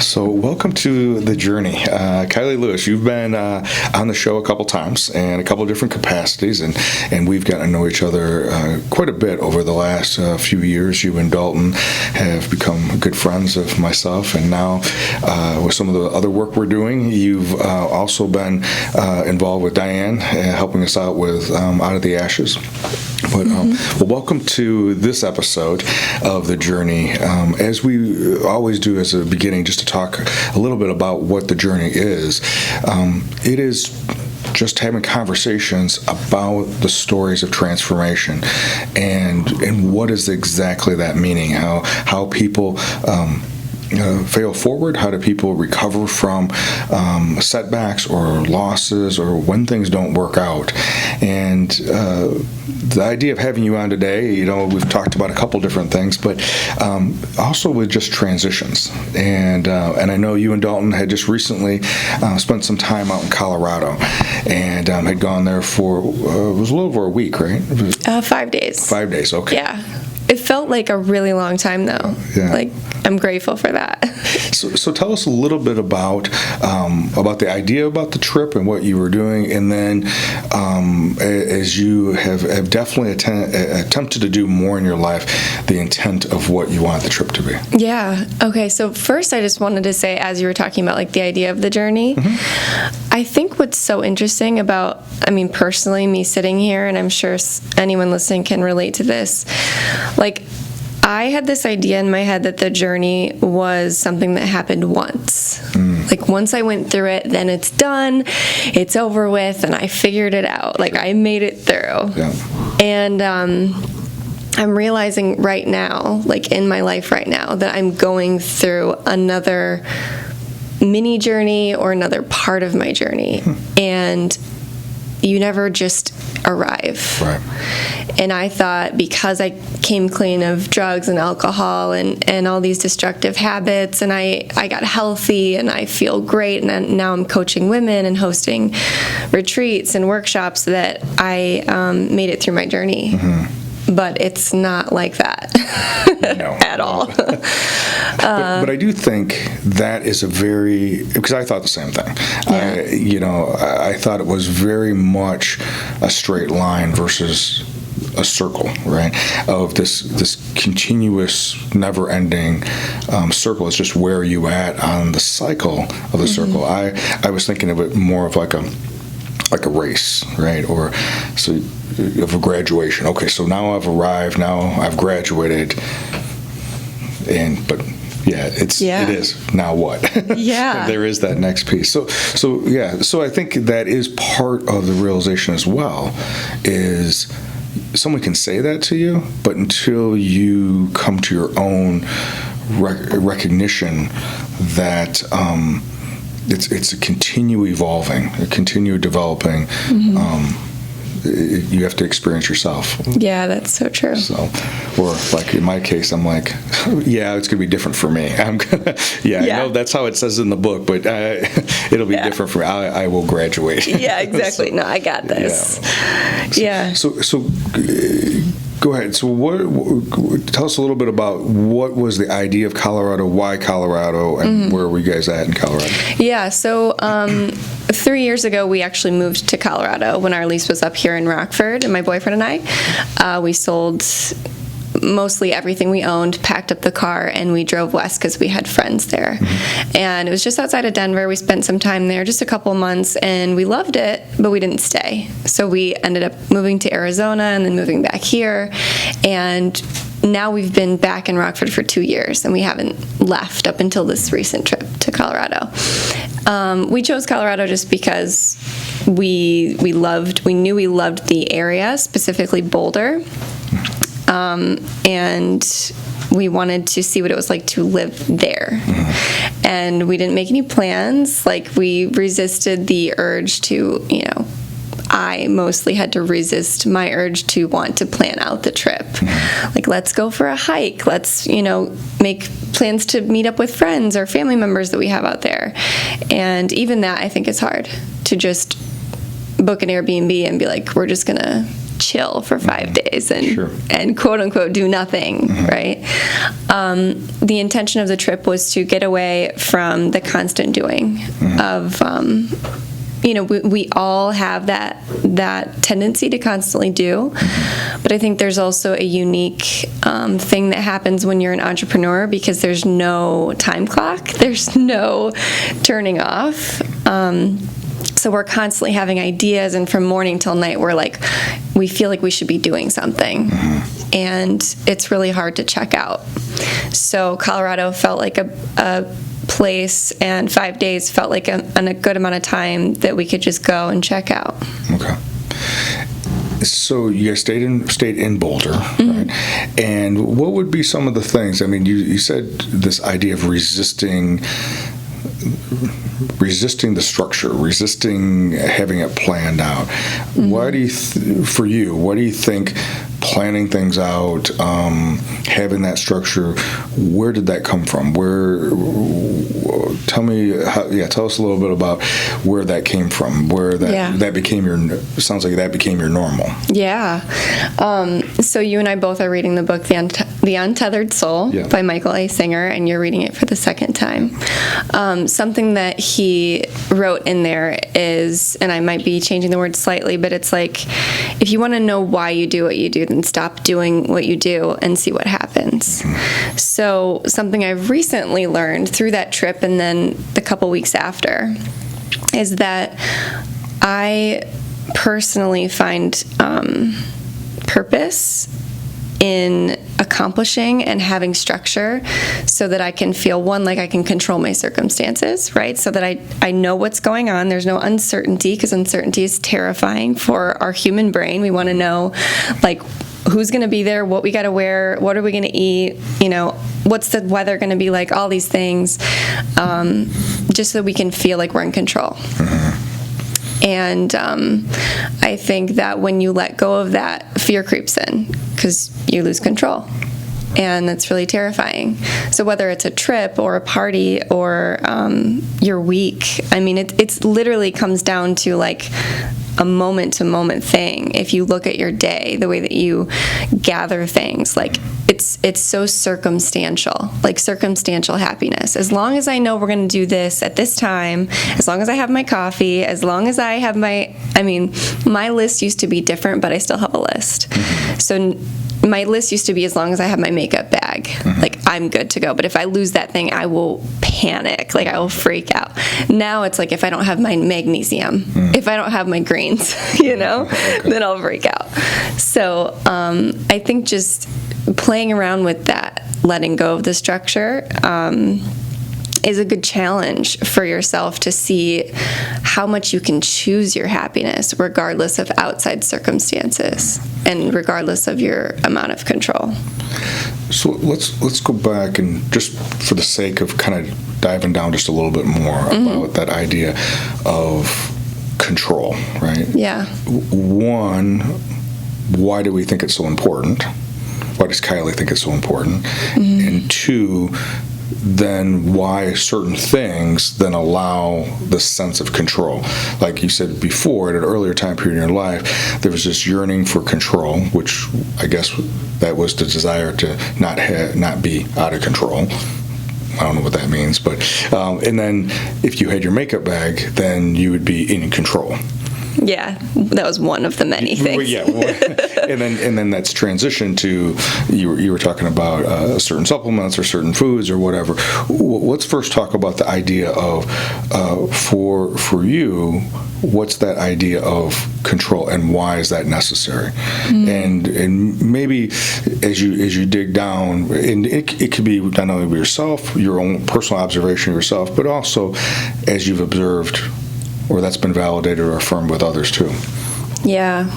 So welcome to The Journey. Kylie Lewis, you've been on the show a couple times in a couple different capacities, and we've gotten to know each other quite a bit over the last few years. You and Dalton have become good friends of myself, and now with some of the other work we're doing, you've also been involved with Diane, helping us out with Out of the Ashes. But well, welcome to this episode of The Journey. As we always do as a beginning, just to talk a little bit about what The Journey is. It is just having conversations about the stories of transformation and what is exactly that meaning, how people fail forward, how do people recover from setbacks or losses or when things don't work out. And the idea of having you on today, we've talked about a couple different things, but also with just transitions. And I know you and Dalton had just recently spent some time out in Colorado and had gone there for, it was a little over a week, right? 5 days. 5 days, okay. Yeah. It felt like a really long time, though. Yeah. Like, I'm grateful for that. So tell us a little bit about the idea about the trip and what you were doing, and then as you have definitely attempted to do more in your life, the intent of what you want the trip to be. Yeah. Okay. So first, I just wanted to say, as you were talking about, like, the idea of the journey, I think what's so interesting about, personally, me sitting here, and I'm sure anyone listening can relate to this, like, I had this idea in my head that the journey was something that happened once. Like, once I went through it, then it's done, it's over with, and I figured it out. Like, I made it through. Yeah. And I'm realizing right now, like, in my life right now, that I'm going through another mini journey or another part of my journey. And you never just arrive. Right. And I thought, because I came clean of drugs and alcohol and all these destructive habits, and I got healthy and I feel great, and now I'm coaching women and hosting retreats and workshops, that I made it through my journey. But it's not like that. No. At all. But I do think that is because I thought the same thing. Yeah. I thought it was very much a straight line versus a circle, right? Of this continuous, never-ending circle. It's just where are you at on the cycle of the circle. I was thinking of it more of like a race, right? Or so of a graduation. Okay, so now I've arrived, now I've graduated, but it is now what? Yeah. There is that next piece. So I think that is part of the realization as well, is someone can say that to you, but until you come to your own recognition that it's a continue evolving, a continue developing. You have to experience yourself. Yeah, that's so true. So, or like in my case, I'm like, yeah, it's gonna be different for me. I know that's how it says in the book, but it'll be different for me. I will graduate. Yeah, exactly. So, no, I got this. Yeah. So go ahead. So tell us a little bit about what was the idea of Colorado, why Colorado, and where were you guys at in Colorado? Yeah, so 3 years ago, we actually moved to Colorado when our lease was up here in Rockford, and my boyfriend and I, we sold mostly everything we owned, packed up the car, and we drove west because we had friends there. And it was just outside of Denver. We spent some time there, just a couple months, and we loved it, but we didn't stay. So we ended up moving to Arizona and then moving back here. And now we've been back in Rockford for 2 years, and we haven't left up until this recent trip to Colorado. We chose Colorado just because we knew we loved the area, specifically Boulder. And we wanted to see what it was like to live there. And we didn't make any plans. Like, we resisted the urge to, I mostly had to resist my urge to want to plan out the trip. Like, let's go for a hike. Let's, make plans to meet up with friends or family members that we have out there. And even that, I think, is hard, to just book an Airbnb and be like, we're just going to chill for 5 days and Sure. and quote unquote do nothing, right? The intention of the trip was to get away from the constant doing of we all have that tendency to constantly do, but I think there's also a unique thing that happens when you're an entrepreneur, because there's no time clock, there's no turning off. So we're constantly having ideas, and from morning till night, we feel like we should be doing something, and it's really hard to check out. So Colorado felt like a place, and 5 days felt like a good amount of time that we could just go and check out. Okay. So you guys stayed in Boulder, right? And what would be some of the things? I mean, you said this idea of resisting the structure, resisting having it planned out. Why do you, for you, what do you think planning things out, having that structure, where did that come from? Tell us a little bit about where that came from, where that became sounds like that became your normal. Yeah. So you and I both are reading the book, The Untethered Soul by Michael A. Singer, and you're reading it for the second time. Something that he wrote in there is, and I might be changing the word slightly, but it's like, if you want to know why you do what you do, then stop doing what you do and see what happens. So something I've recently learned through that trip and then the couple weeks after is that I personally find purpose in accomplishing and having structure so that I can feel, one, like I can control my circumstances, right? So that I know what's going on. There's no uncertainty, because uncertainty is terrifying for our human brain. We want to know, like, who's going to be there, what we got to wear, what are we going to eat, what's the weather going to be like, all these things, just so we can feel like we're in control. And I think that when you let go of that, fear creeps in, because you lose control. And that's really terrifying. So whether it's a trip or a party or your week, I mean, it's literally comes down to like a moment-to-moment thing. If you look at your day, the way that you gather things, like it's so circumstantial, like circumstantial happiness. As long as I know we're going to do this at this time, as long as I have my coffee, as long as I have my list used to be different, but I still have a list. So my list used to be, as long as I have my makeup bag, like I'm good to go. But if I lose that thing, I will panic, like I will freak out. Now it's like, if I don't have my magnesium, if I don't have my greens, then I'll freak out. So I think just playing around with that, letting go of the structure, is a good challenge for yourself to see how much you can choose your happiness regardless of outside circumstances and regardless of your amount of control. So let's go back, and just for the sake of kind of diving down just a little bit more about that idea of control, right? Yeah. One, why do we think it's so important? Why does Kylie think it's so important? And two, then why certain things then allow the sense of control. Like you said before, at an earlier time period in your life, there was this yearning for control, which I guess that was the desire to not be out of control. I don't know what that means, but and then if you had your makeup bag, then you would be in control. Yeah, that was one of the many things. Well, yeah, and then that's transitioned to you were talking about certain supplements or certain foods or whatever. Let's first talk about the idea of for you. What's that idea of control, and why is that necessary? And maybe as you dig down, and it could be not only with yourself, your own personal observation of yourself, but also as you've observed, or that's been validated or affirmed with others too. Yeah.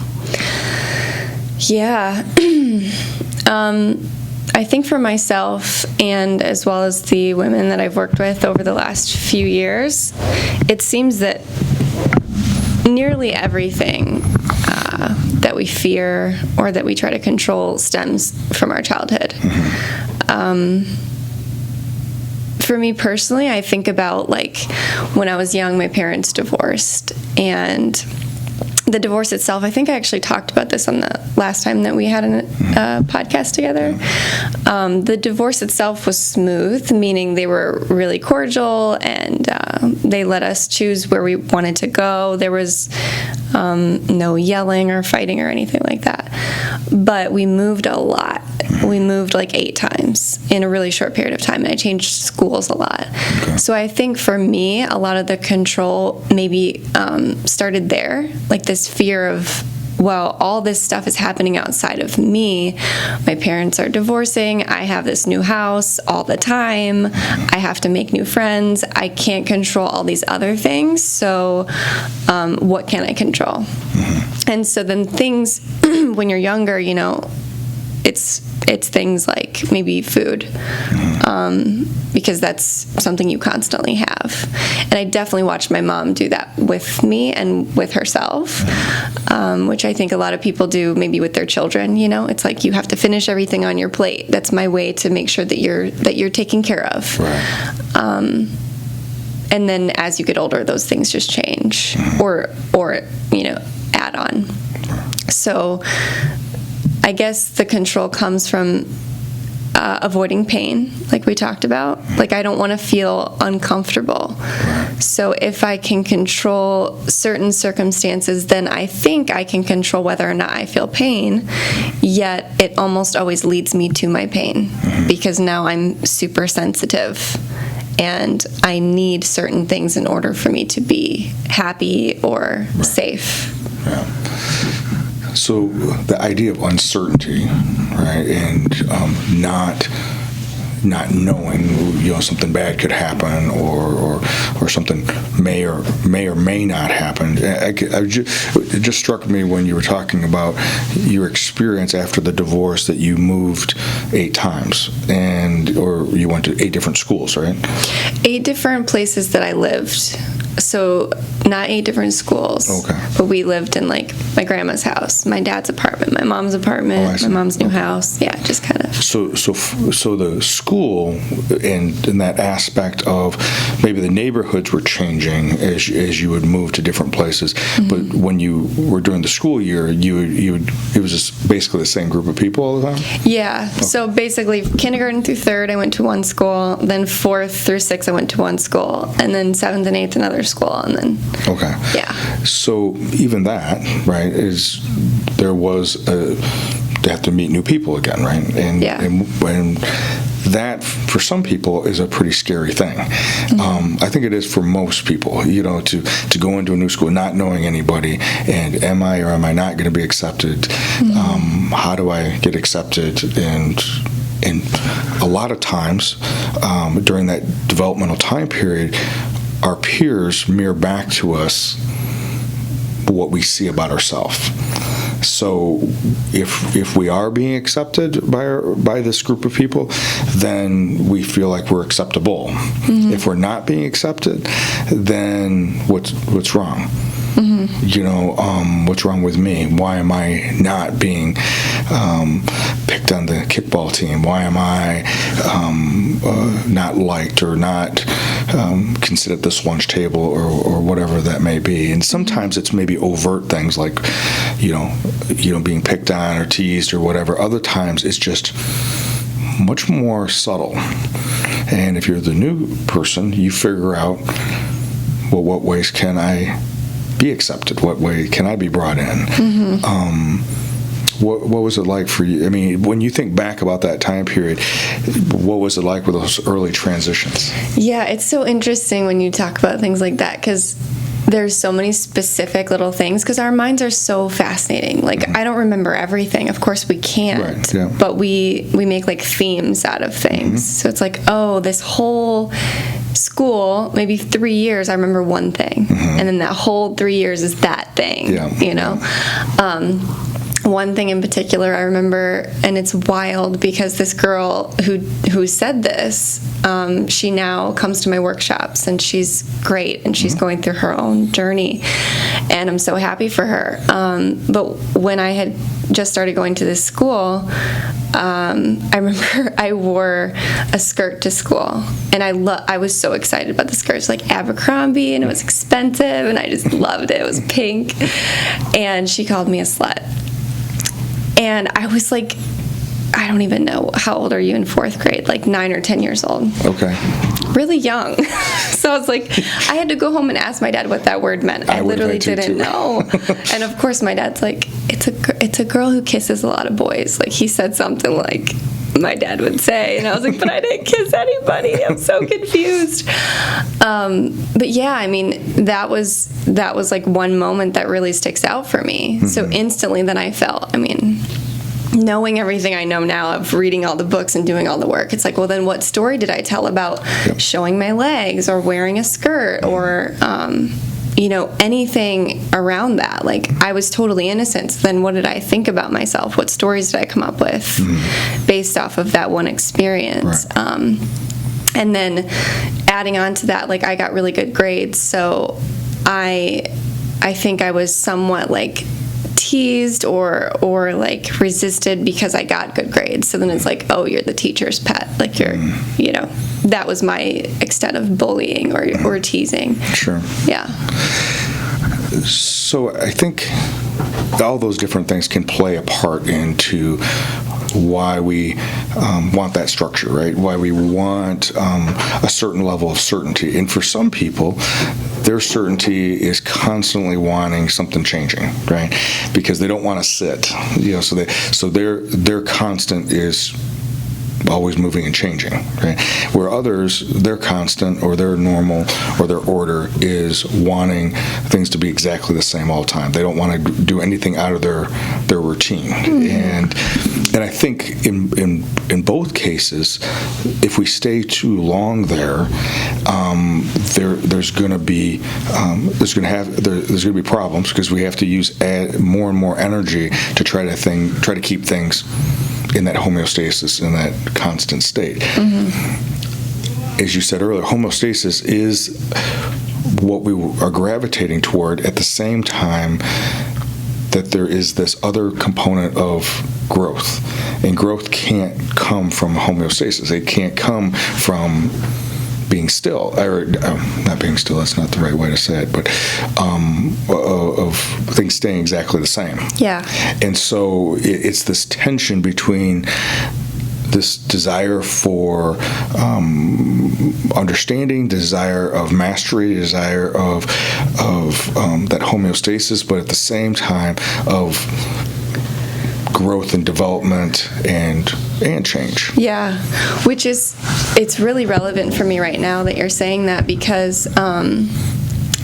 I think for myself, and as well as the women that I've worked with over the last few years, it seems that nearly everything that we fear or that we try to control stems from our childhood. For me personally, I think about like when I was young, my parents divorced, and the divorce itself, I think I actually talked about this on the last time that we had a podcast together. The divorce itself was smooth, meaning they were really cordial, and they let us choose where we wanted to go. There was no yelling or fighting or anything like that. But we moved a lot. We moved like 8 times in a really short period of time, and I changed schools a lot. Okay. So I think for me, a lot of the control maybe started there, like this fear of, well, all this stuff is happening outside of me. My parents are divorcing. I have this new house all the time. I have to make new friends. I can't control all these other things. So what can I control? And so then things, when you're younger, you know, it's things like maybe food, because that's something you constantly have. And I definitely watched my mom do that with me and with herself, which I think a lot of people do maybe with their children. You know, it's like you have to finish everything on your plate. That's my way to make sure that you're taken care of. Right. And then as you get older, those things just change, or you know, add on. So I guess the control comes from avoiding pain, like we talked about. Like, I don't want to feel uncomfortable. So if I can control certain circumstances, then I think I can control whether or not I feel pain, yet it almost always leads me to my pain, because now I'm super sensitive and I need certain things in order for me to be happy or safe. Yeah. So the idea of uncertainty, right, and not knowing, you know, something bad could happen, or something may or may not happen. It just struck me when you were talking about your experience after the divorce, that you moved 8 times, or you went to 8 different schools, right? 8 different places that I lived. So not 8 different schools, okay. But we lived in like my grandma's house, my dad's apartment, my mom's apartment, my mom's new house. Yeah, just kind of. So the school and that aspect of maybe the neighborhoods were changing as you would move to different places, but when you were during the school year, it was just basically the same group of people all the time? Yeah. Okay. So basically, kindergarten through 3rd, I went to one school. Then 4th through 6th, I went to one school, and then 7th and 8th another school, and then yeah. So even that, right, is there was they have to meet new people again, right? And that for some people is a pretty scary thing. I think it is for most people, you know, to go into a new school not knowing anybody, and am I or am I not going to be accepted? How do I get accepted? And a lot of times during that developmental time period, our peers mirror back to us what we see about ourselves. So if we are being accepted by this group of people, then we feel like we're acceptable. If we're not being accepted, then what's wrong? You know, what's wrong with me? Why am I not being picked on the kickball team? Why am I not liked or not considered at this lunch table, or whatever that may be? And sometimes it's maybe overt things like, you know, being picked on or teased or whatever. Other times it's just much more subtle. And if you're the new person, you figure out, well, what ways can I be accepted? What way can I be brought in? What was it like for you? I mean, when you think back about that time period, what was it like with those early transitions? Yeah, it's so interesting when you talk about things like that, because there's so many specific little things, because our minds are so fascinating. Like, I don't remember everything. Of course we can't. Right, yeah. But we make like themes out of things. So it's like, oh, this whole school, maybe 3 years, I remember one thing. And then that whole 3 years is that thing, you know? one thing in particular I remember, and it's wild because this girl who said this, she now comes to my workshops, and she's great, and she's going through her own journey, and I'm so happy for her. But when I had just started going to this school, I remember I wore a skirt to school, and I was so excited about the skirt. It was like Abercrombie, and it was expensive, and I just loved it. It was pink, and she called me a slut. And I was like, I don't even know, how old are you in 4th grade? Like 9 or 10 years old. Okay. Really young. So I was like, I had to go home and ask my dad what that word meant. I literally didn't know. And of course my dad's like, it's a girl who kisses a lot of boys. Like, he said something like my dad would say, and I was like, but I didn't kiss anybody. I'm so confused. But yeah, I mean, that was like one moment that really sticks out for me. Mm-hmm. So instantly then I felt, I mean, knowing everything I know now of reading all the books and doing all the work, it's like, well, then what story did I tell about showing my legs or wearing a skirt or, anything around that? Like, I was totally innocent. So then what did I think about myself? What stories did I come up with based off of that one experience? Right. And then adding on to that, like, I got really good grades. So I think I was somewhat like teased or like resisted because I got good grades. So then it's like, oh, you're the teacher's pet. Like, you're, that was my extent of bullying or teasing. Sure. Yeah. So I think all those different things can play a part into why we want that structure, right? Why we want a certain level of certainty. And for some people, their certainty is constantly wanting something changing, right? Because they don't want to sit, so their constant is always moving and changing, right? Where others, their constant or their normal or their order is wanting things to be exactly the same all the time. They don't want to do anything out of their routine. Mm-hmm. And I think in both cases, if we stay too long there, there's going to be problems because we have to use more and more energy to try to keep things in that homeostasis, in that constant state. Mm-hmm. As you said earlier, homeostasis is what we are gravitating toward at the same time that there is this other component of growth. And growth can't come from homeostasis. It can't come from being still, or not being still, that's not the right way to say it, but of things staying exactly the same. Yeah. And so it's this tension between this desire for understanding, desire of mastery, desire of that homeostasis, but at the same time of growth and development and change. Yeah, it's really relevant for me right now that you're saying that because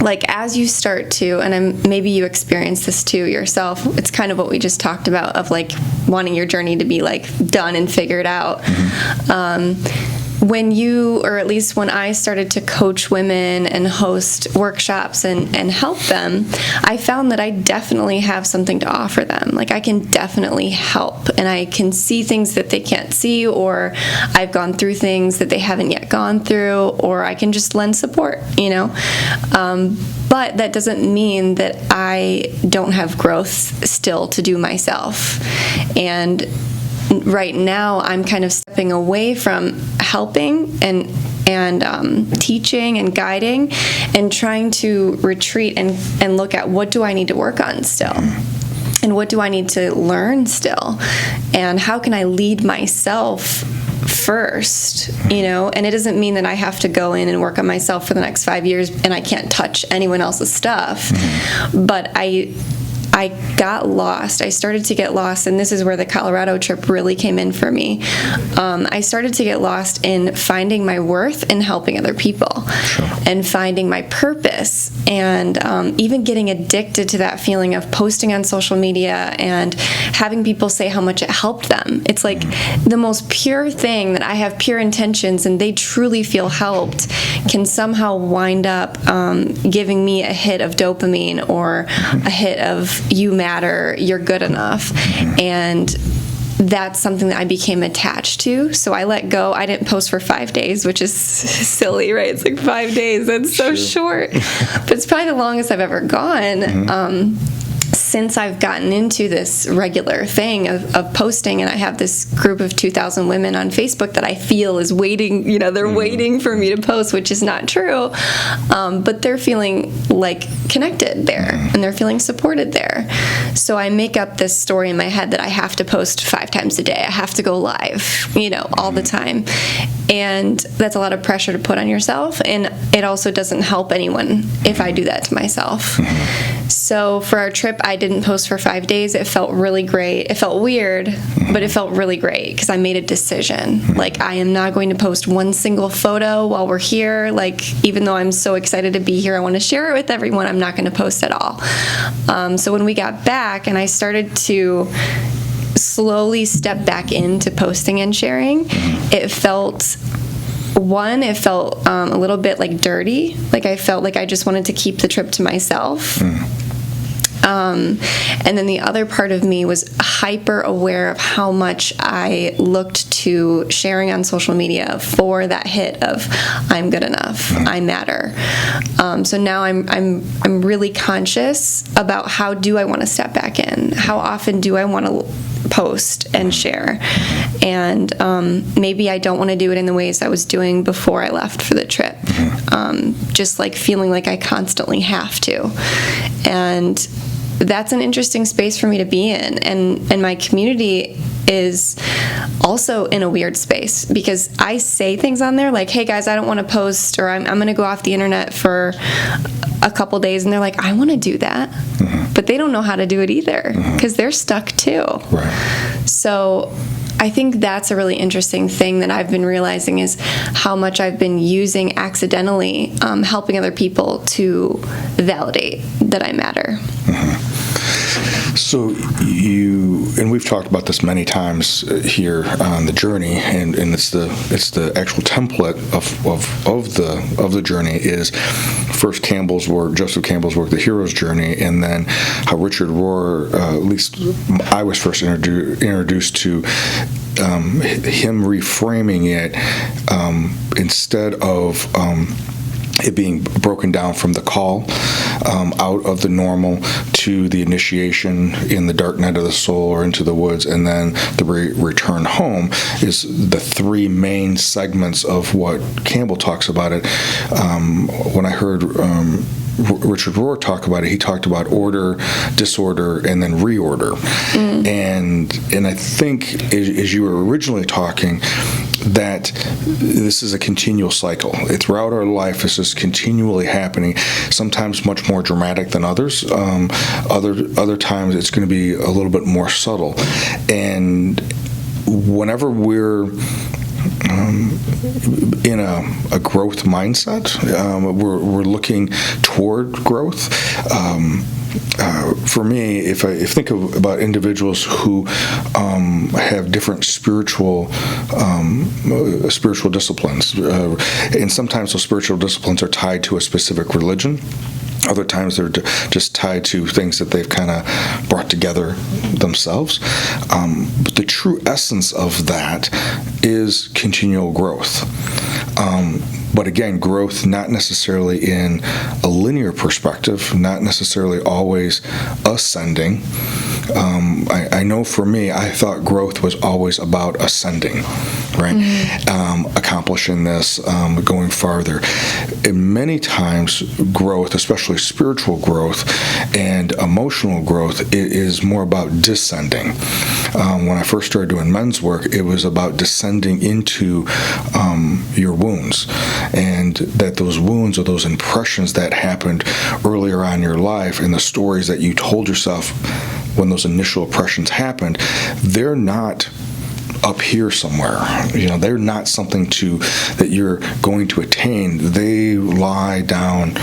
like as you start to, and maybe you experience this too yourself, it's kind of what we just talked about of like wanting your journey to be like done and figured out. Mm-hmm. When or at least when I started to coach women and host workshops and help them, I found that I definitely have something to offer them. Like, I can definitely help, and I can see things that they can't see, or I've gone through things that they haven't yet gone through, or I can just lend support, But that doesn't mean that I don't have growth still to do myself. And right now I'm kind of stepping away from helping and teaching and guiding and trying to retreat and look at what do I need to work on still, and what do I need to learn still, and how can I lead myself first, and it doesn't mean that I have to go in and work on myself for the next 5 years and I can't touch anyone else's stuff. Mm-hmm. But I got lost. I started to get lost, and this is where the Colorado trip really came in for me. I started to get lost in finding my worth in helping other people. Sure. And finding my purpose and even getting addicted to that feeling of posting on social media and having people say how much it helped them. It's like the most pure thing that I have pure intentions and they truly feel helped can somehow wind up giving me a hit of dopamine or a hit of you matter, you're good enough. And that's something that I became attached to. So I let go. I didn't post for 5 days, which is silly, right? It's like 5 days. That's so short. But it's probably the longest I've ever gone. Since I've gotten into this regular thing of posting, and I have this group of 2,000 women on Facebook that I feel is waiting, they're waiting for me to post, which is not true. But they're feeling like connected there, and they're feeling supported there. So I make up this story in my head that I have to post 5 times a day. I have to go live, all the time. And that's a lot of pressure to put on yourself. And it also doesn't help anyone if I do that to myself. So for our trip, I didn't post for 5 days. It felt really great. It felt weird, but it felt really great because I made a decision. Like, I am not going to post one single photo while we're here. Like, even though I'm so excited to be here, I want to share it with everyone, I'm not going to post at all. So when we got back and I started to slowly step back into posting and sharing, it felt a little bit like dirty. Like, I felt like I just wanted to keep the trip to myself. And then the other part of me was hyper aware of how much I looked to sharing on social media for that hit of I'm good enough, I matter. So now I'm really conscious about how do I want to step back in? How often do I want to post and share? And maybe I don't want to do it in the ways I was doing before I left for the trip. Just like feeling like I constantly have to. And that's an interesting space for me to be in. And my community is also in a weird space because I say things on there like, hey guys, I don't want to post, or I'm going to go off the internet for a couple days. And they're like, I want to do that. But they don't know how to do it either because they're stuck too. Right. So I think that's a really interesting thing that I've been realizing is how much I've been using accidentally, helping other people to validate that I matter. So and we've talked about this many times here on the journey, and it's the actual template of the journey is first Campbell's work, Joseph Campbell's work, the hero's journey, and then how Richard Rohr, at least I was first introduced to him reframing it instead of it being broken down from the call out of the normal to the initiation in the dark night of the soul or into the woods, and then the return home is the 3 main segments of what Campbell talks about it. When I heard Richard Rohr talk about it, he talked about order, disorder, and then reorder. And I think as you were originally talking, that this is a continual cycle. Throughout our life, this is continually happening, sometimes much more dramatic than others. Other times it's going to be a little bit more subtle. And whenever we're in a growth mindset, we're looking toward growth. For me, if I think about individuals who have different spiritual disciplines, and sometimes those spiritual disciplines are tied to a specific religion. Other times they're just tied to things that they've kind of brought together themselves. But the true essence of that is continual growth. But again, growth not necessarily in a linear perspective, not necessarily always ascending. I know for me, I thought growth was always about ascending, right? Accomplishing this, going farther. And many times growth, especially spiritual growth and emotional growth, is more about descending. When I first started doing men's work, it was about descending into your wounds, and that those wounds or those impressions that happened earlier on in your life and the stories that you told yourself when those initial impressions happened, they're not up here somewhere. They're not something that you're going to attain. They lie down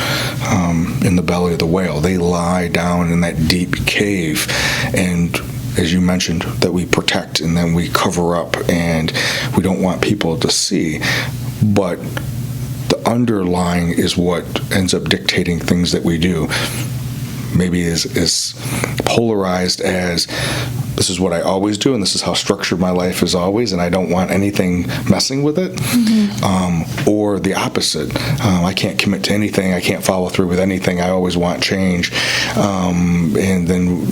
in the belly of the whale. They lie down in that deep cave, and as you mentioned, that we protect and then we cover up and we don't want people to see. But the underlying is what ends up dictating things that we do. Maybe is polarized as, this is what I always do, and this is how structured my life is always, and I don't want anything messing with it. Or the opposite. I can't commit to anything. I can't follow through with anything. I always want change. And then,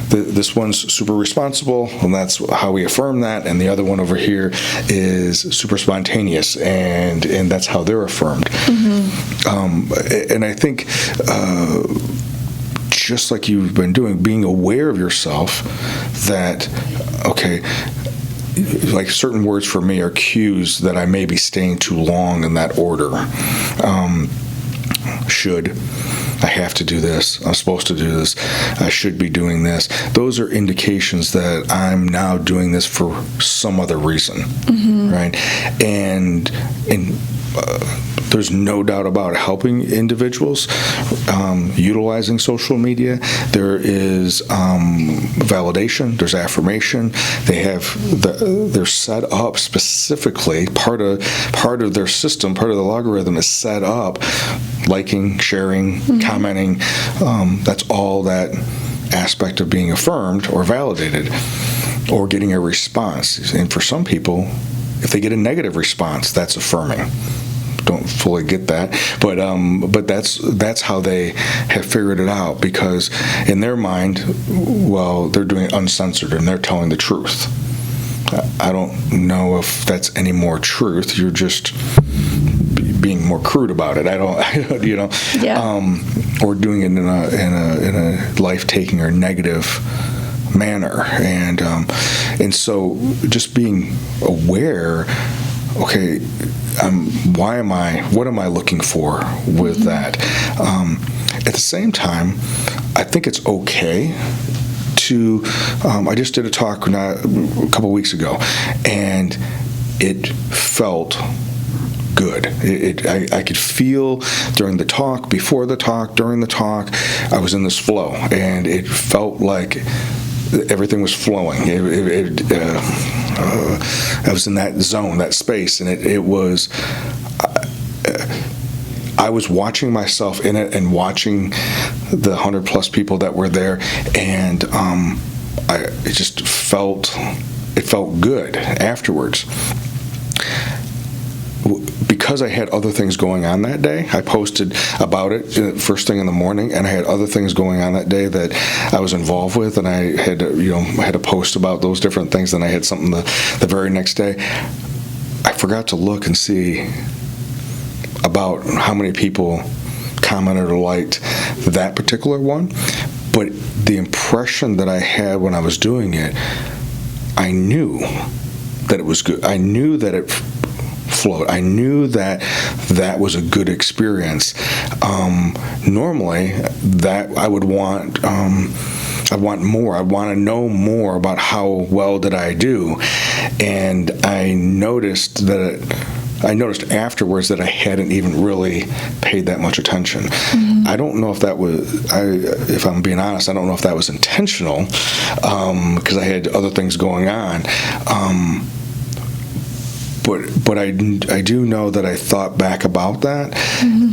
this one's super responsible, and that's how we affirm that. And the other one over here is super spontaneous, and that's how they're affirmed. And I think, just like you've been doing, being aware of yourself, that, okay, like certain words for me are cues that I may be staying too long in that order. Should, I have to do this, I'm supposed to do this, I should be doing this. Those are indications that I'm now doing this for some other reason, right? And there's no doubt about it. Helping individuals, utilizing social media, there is validation, there's affirmation. They're set up specifically. Part of their system, part of the logarithm is set up, liking, sharing, commenting. That's all that aspect of being affirmed or validated, or getting a response. And for some people, if they get a negative response, that's affirming. Don't fully get that, but that's how they have figured it out, because in their mind, well, they're doing it uncensored and they're telling the truth. I don't know if that's any more truth. You're just being more crude about it. I don't, Yeah. Or doing it in a life-taking or negative manner, and so just being aware. Okay, what am I looking for with that? At the same time, I think it's okay to, I just did a talk a couple weeks ago, and it felt good. I could feel during the talk, before the talk, during the talk, I was in this flow, and it felt like everything was flowing. I was in that zone, that space, and it was. I was watching myself in it and watching the 100+ people that were there, and it just felt good afterwards. Because I had other things going on that day, I posted about it first thing in the morning, and I had other things going on that day that I was involved with, and I had to post about those different things. Then I had something the very next day. I forgot to look and see about how many people commented or liked that particular one, but the impression that I had when I was doing it, I knew that it was good. I knew that it flowed. I knew that was a good experience. Normally, that I would want. I want more. I want to know more about how well did I do, and I noticed afterwards that I hadn't even really paid that much attention. I don't know if that was. If I'm being honest, I don't know if that was intentional, because I had other things going on. But I do know that I thought back about that,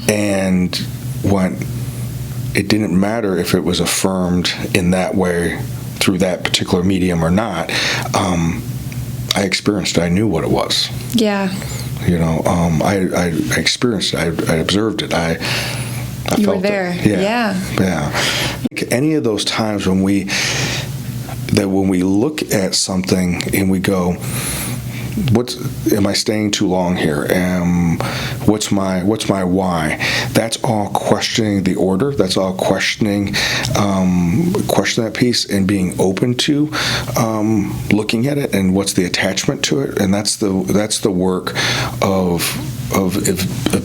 and went, it didn't matter if it was affirmed in that way through that particular medium or not. I experienced it. I knew what it was. Yeah. I experienced it. I observed it. I you felt were there. it. Yeah. Any of those times when we look at something and we go, am I staying too long here? What's my why? That's all questioning the order. That's all questioning that piece and being open to looking at it and what's the attachment to it. And that's the work of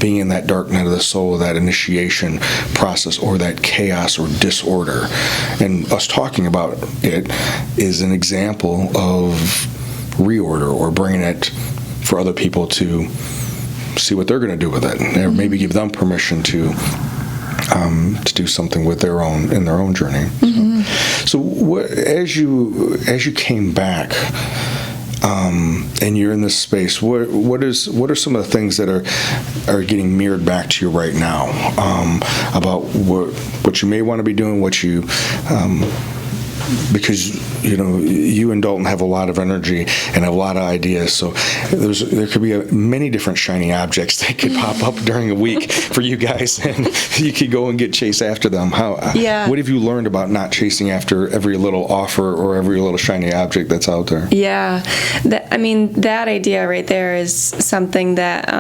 being in that dark night of the soul, that initiation process, or that chaos or disorder. And us talking about it is an example of reorder or bringing it for other people to see what they're going to do with it, and maybe give them permission to do something with their own journey. So as you came back, and you're in this space, what are some of the things that are getting mirrored back to you right now, about what you may want to be doing, what you because you and Dalton have a lot of energy and a lot of ideas, so there could be many different shiny objects that could pop up during a week for you guys, and you could go and chase after them. What have you learned about not chasing after every little offer or every little shiny object that's out there? Yeah, that idea right there is something that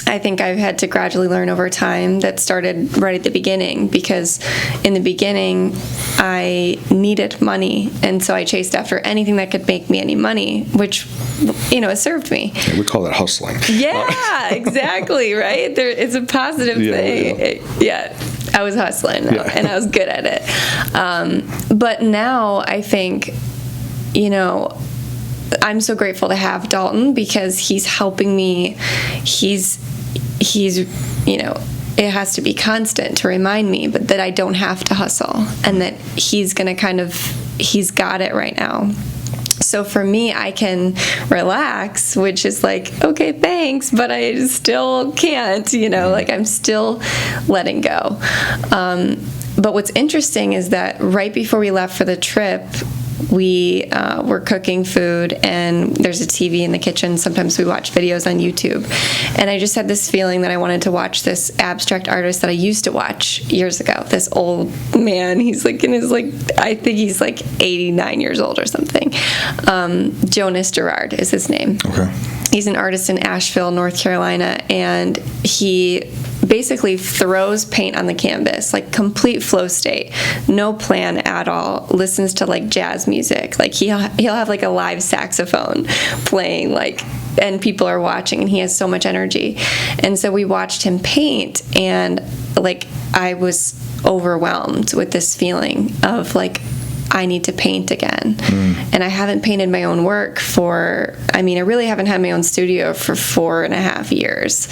I think I've had to gradually learn over time. That started right at the beginning, because in the beginning I needed money, and so I chased after anything that could make me any money, which it served me. Yeah, we call that hustling. Yeah, exactly, right? It's a positive thing. Yeah. I was hustling, and I was good at it. But now I think, I'm so grateful to have Dalton, because he's helping me. He's it has to be constant to remind me, but that I don't have to hustle, and that he's he's got it right now. So for me, I can relax, which is like, okay, thanks, but I still can't, like I'm still letting go. But what's interesting is that right before we left for the trip, we were cooking food, and there's a TV in the kitchen. Sometimes we watch videos on YouTube, and I just had this feeling that I wanted to watch this abstract artist that I used to watch years ago. This old man, he's I think he's 89 years old or something. Jonas Gerard is his name. Okay. He's an artist in Asheville, North Carolina, and he basically throws paint on the canvas, complete flow state, no plan at all, listens to jazz music. He'll have a live saxophone playing, and people are watching, and he has so much energy. And so we watched him paint, and I was overwhelmed with this feeling of I need to paint again. And I haven't painted my own work I really haven't had my own studio for 4.5 years.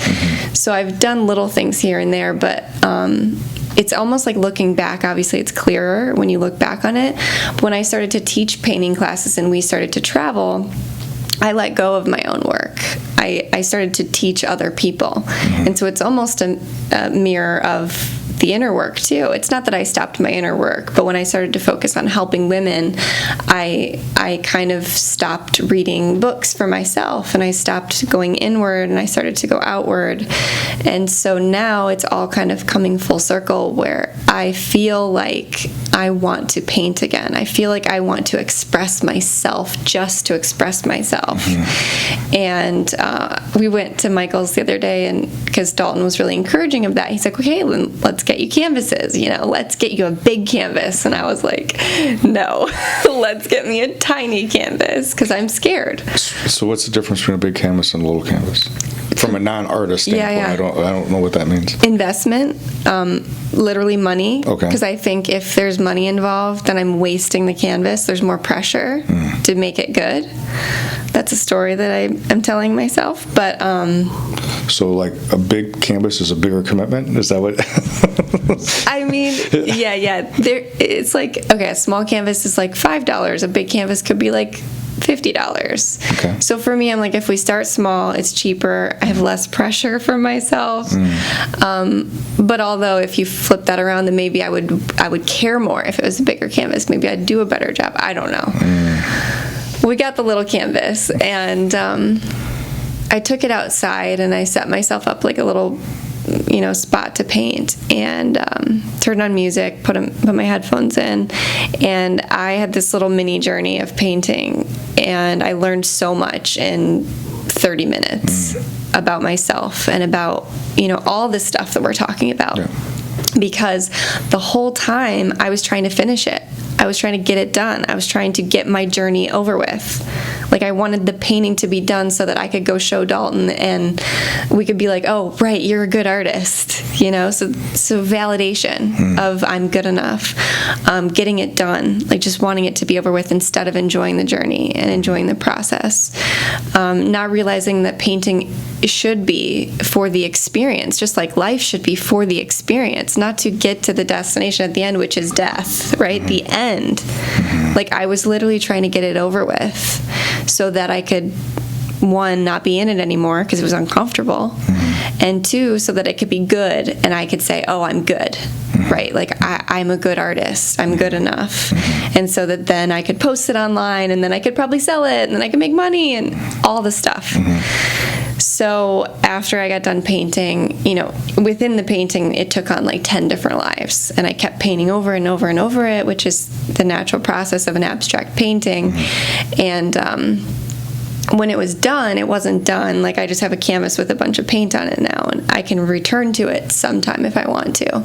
So I've done little things here and there, but it's almost like looking back. Obviously, it's clearer when you look back on it. But when I started to teach painting classes and we started to travel, I let go of my own work. I started to teach other people. And so it's almost a mirror of the inner work too. It's not that I stopped my inner work, but when I started to focus on helping women, I kind of stopped reading books for myself, and I stopped going inward, and I started to go outward. And so now it's all kind of coming full circle, where I feel like I want to paint again. I feel like I want to express myself just to express myself. And we went to Michael's the other day, and because Dalton was really encouraging of that, he's like, okay, let's get you canvases, let's get you a big canvas. And I was like, no, let's get me a tiny canvas, because I'm scared. So what's the difference between a big canvas and a little canvas? From a non-artist standpoint, I don't know what that means. Investment, literally money. Okay. Because I think if there's money involved, then I'm wasting the canvas. There's more pressure to make it good. That's a story that I'm telling myself. But so a big canvas is a bigger commitment? Is that what? Yeah. It's okay, a small canvas is $5. A big canvas could be $50. Okay. So for me, I'm if we start small, it's cheaper. I have less pressure for myself. But although if you flip that around, then maybe I would care more if it was a bigger canvas. Maybe I'd do a better job. I don't know. We got the little canvas, and I took it outside, and I set myself up a little spot to paint, and turned on music, put my headphones in, and I had this little mini journey of painting, and I learned so much in 30 minutes about myself and about all this stuff that we're talking about. Yeah. Because the whole time I was trying to finish it. I was trying to get it done. I was trying to get my journey over with. Like, I wanted the painting to be done so that I could go show Dalton and we could be like, oh, right, you're a good artist, you know? So validation of I'm good enough, getting it done, like just wanting it to be over with instead of enjoying the journey and enjoying the process. Not realizing that painting should be for the experience, just like life should be for the experience, not to get to the destination at the end, which is death, right? The end. Like, I was literally trying to get it over with so that I could, one, not be in it anymore because it was uncomfortable, and two, so that it could be good and I could say, oh, I'm good, right? Like, I'm a good artist. I'm good enough. And so that then I could post it online, and then I could probably sell it, and then I could make money and all the stuff. So after I got done painting, you know, within the painting, it took on like 10 different lives. And I kept painting over and over and over it, which is the natural process of an abstract painting. And when it was done, it wasn't done. Like, I just have a canvas with a bunch of paint on it now, and I can return to it sometime if I want to.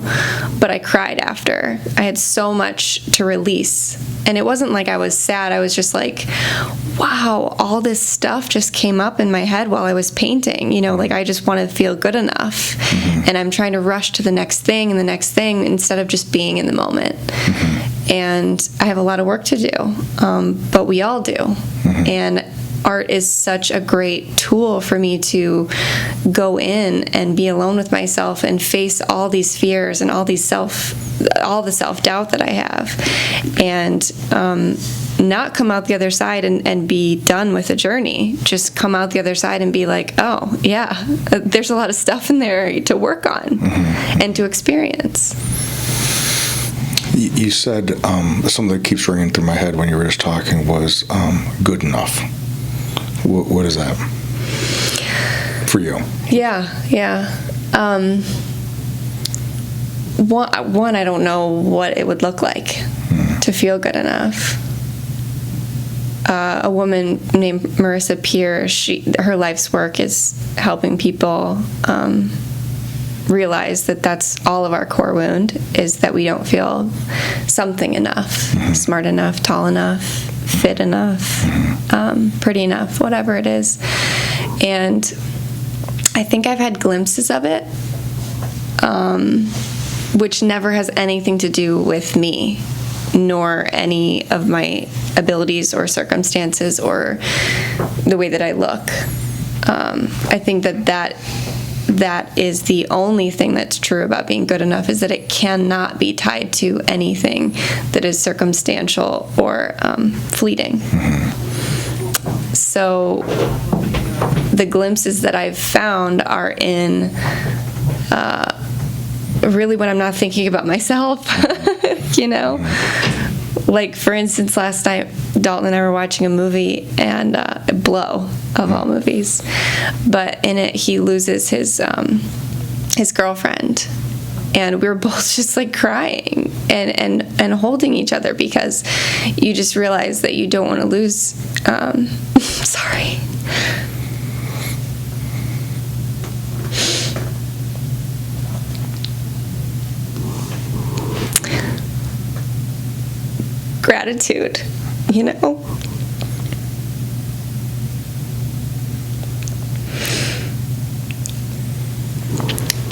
But I cried after. I had so much to release. And it wasn't like I was sad. I was just like, wow, all this stuff just came up in my head while I was painting. You know, like, I just want to feel good enough. And I'm trying to rush to the next thing and the next thing instead of just being in the moment. And I have a lot of work to do, but we all do. And art is such a great tool for me to go in and be alone with myself and face all these fears and all the self-doubt that I have, and not come out the other side and be done with the journey. Just come out the other side and be like, oh yeah, there's a lot of stuff in there to work on and to experience. You said something that keeps ringing through my head when you were just talking was good enough. What is that for you? Yeah. One, I don't know what it would look like to feel good enough. A woman named Marissa Peer, her life's work is helping people realize that that's all of our core wound, is that we don't feel something enough, smart enough, tall enough, fit enough, pretty enough, whatever it is. And I think I've had glimpses of it, which never has anything to do with me, nor any of my abilities or circumstances or the way that I look. I think that is the only thing that's true about being good enough, is that it cannot be tied to anything that is circumstantial or fleeting. So the glimpses that I've found are in really when I'm not thinking about myself, you know? Like, for instance, last night, Dalton and I were watching a movie, and Blow, of all movies. But in it, he loses his girlfriend. And we were both just, like, crying and holding each other, because you just realize that you don't want to lose. Sorry. Gratitude, you know?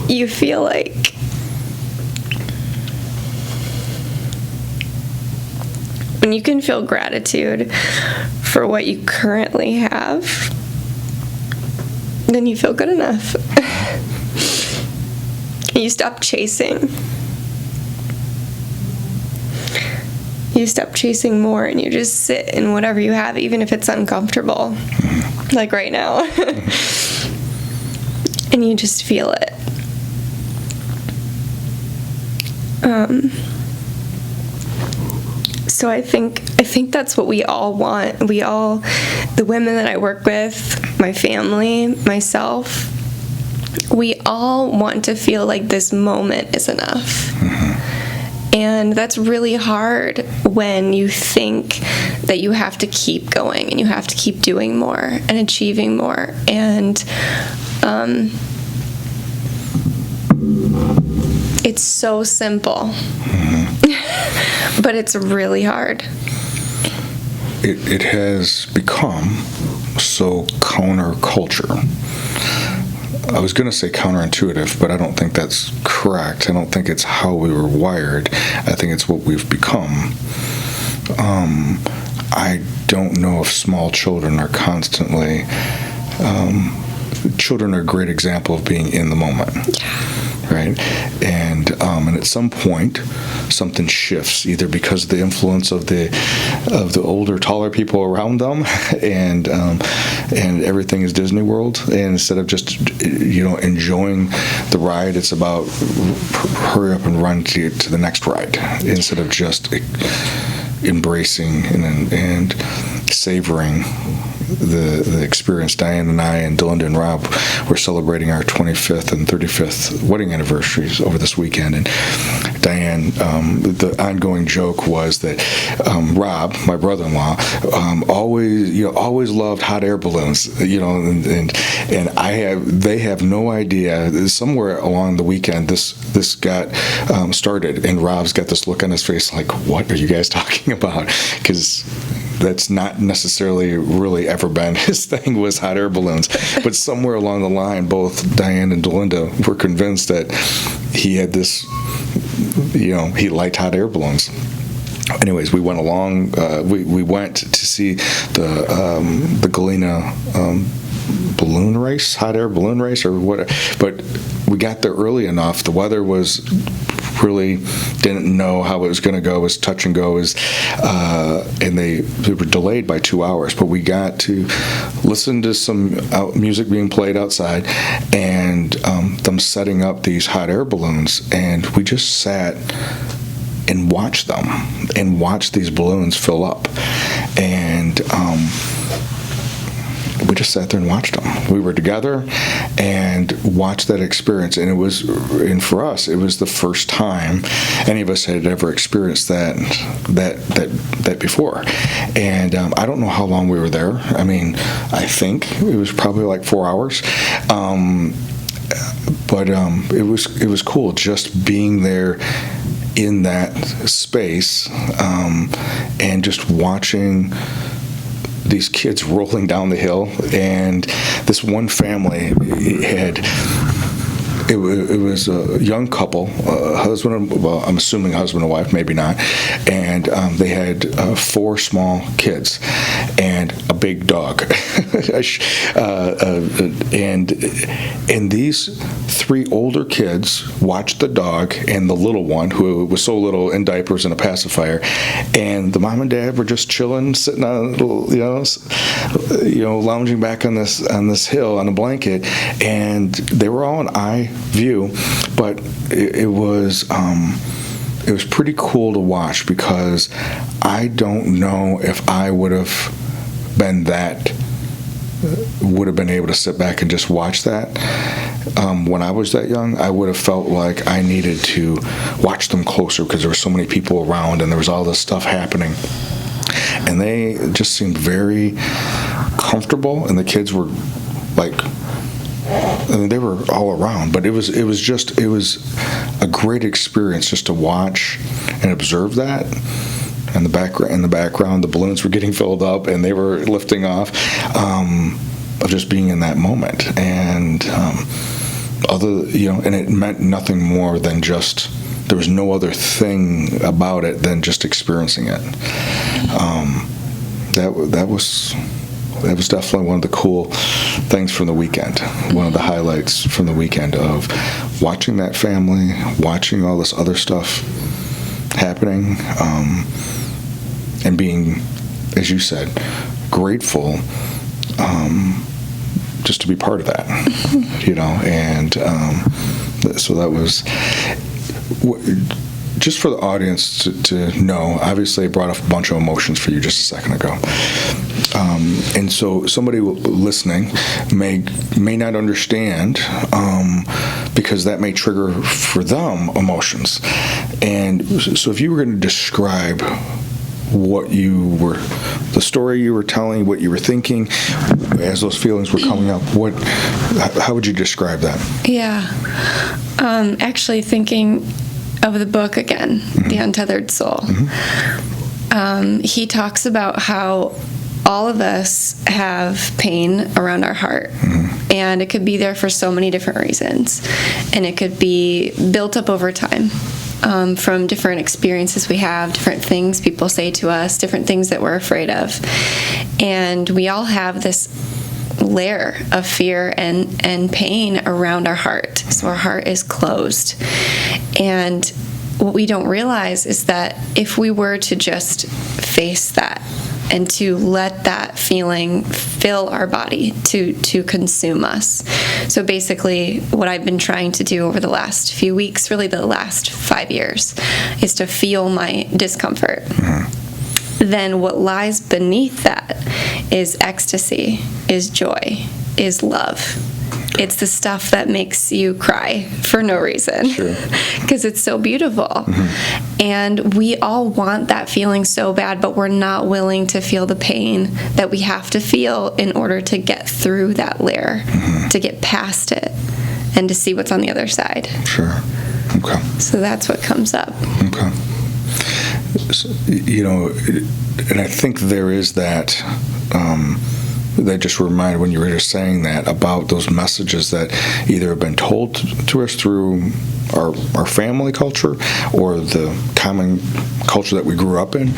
You feel like when you can feel gratitude for what you currently have, then you feel good enough. You stop chasing. You stop chasing more, and you just sit in whatever you have, even if it's uncomfortable, like right now. And you just feel it. So I think that's what we all want. We all, the women that I work with, my family, myself, we all want to feel like this moment is enough. And that's really hard when you think that you have to keep going and you have to keep doing more and achieving more. And it's so simple, but it's really hard. it has become so counterculture. I was going to say counterintuitive, but I don't think that's correct. I don't think it's how we were wired. I think it's what we've become. I don't know if small children are constantly. Children are a great example of being in the moment. Right, and at some point, something shifts, either because of the influence of the older, taller people around them, and everything is Disney World. And instead of just enjoying the ride, it's about hurry up and run to get to the next ride, instead of just embracing and savoring the experience. Diane and I and Delinda and Rob were celebrating our 25th and 35th wedding anniversaries over this weekend, and Diane, the ongoing joke was that Rob, my brother-in-law, always loved hot air balloons, and they have no idea. Somewhere along the weekend, this got started, and Rob's got this look on his face like, "What are you guys talking about?" Because that's not necessarily really ever been his thing, was hot air balloons. But somewhere along the line, both Diane and Delinda were convinced that he had this, he liked hot air balloons. Anyways, we went along, we went to see the Galena balloon race, hot air balloon race, or what, but we got there early enough. The weather was really didn't know how it was going to go. It was touch and go, and they were delayed by 2 hours. But we got to listen to some music being played outside, and them setting up these hot air balloons, and we just sat and watched them, and watched these balloons fill up, and we just sat there and watched them. We were together and watched that experience, and for us, it was the first time any of us had ever experienced that before. And I don't know how long we were there. I mean, I think it was probably like 4 hours. But it was cool just being there in that space, and just watching these kids rolling down the hill. And this one family it was a young couple, I'm assuming husband and wife, maybe not, and they had 4 small kids and a big dog. And these 3 older kids watched the dog and the little one, who was so little, in diapers and a pacifier, and the mom and dad were just chilling, sitting on a little, lounging back on this hill on a blanket, and they were all in eye view, but it was pretty cool to watch, because I don't know if I would have been able to sit back and just watch that. When I was that young, I would have felt like I needed to watch them closer, because there were so many people around and there was all this stuff happening. And they just seemed very comfortable, and the kids were like, they were all around, but it was a great experience just to watch and observe that. In the background, the balloons were getting filled up and they were lifting off, of just being in that moment. And and it meant nothing more than just, there was no other thing about it than just experiencing it. That was definitely one of the cool things from the weekend, one of the highlights from the weekend, of watching that family, watching all this other stuff happening, and being, as you said, grateful just to be part of that, and so that was, just for the audience to know, obviously I brought up a bunch of emotions for you just a second ago. And so somebody listening may not understand, because that may trigger for them emotions. And so if you were going to describe the story you were telling, what you were thinking as those feelings were coming up, how would you describe that? Yeah. Actually thinking of the book again, mm-hmm. The Untethered Soul. Mm-hmm. he talks about how all of us have pain around our heart, and it could be there for so many different reasons, and it could be built up over time from different experiences we have, different things people say to us, different things that we're afraid of, and we all have this layer of fear and pain around our heart. So our heart is closed, and what we don't realize is that if we were to just face that and to let that feeling fill our body, to consume us. So basically, what I've been trying to do over the last few weeks, really the last 5 years, is to feel my discomfort. Then what lies beneath that is ecstasy, is joy, is love. It's the stuff that makes you cry for no reason, because it's so beautiful. And we all want that feeling so bad, but we're not willing to feel the pain that we have to feel in order to get through that layer, to get past it, and to see what's on the other side. Sure. Okay. So that's what comes up. Okay. So, and I think there is that. That just reminded when you were just saying that about those messages that either have been told to us through our family culture or the common culture that we grew up in.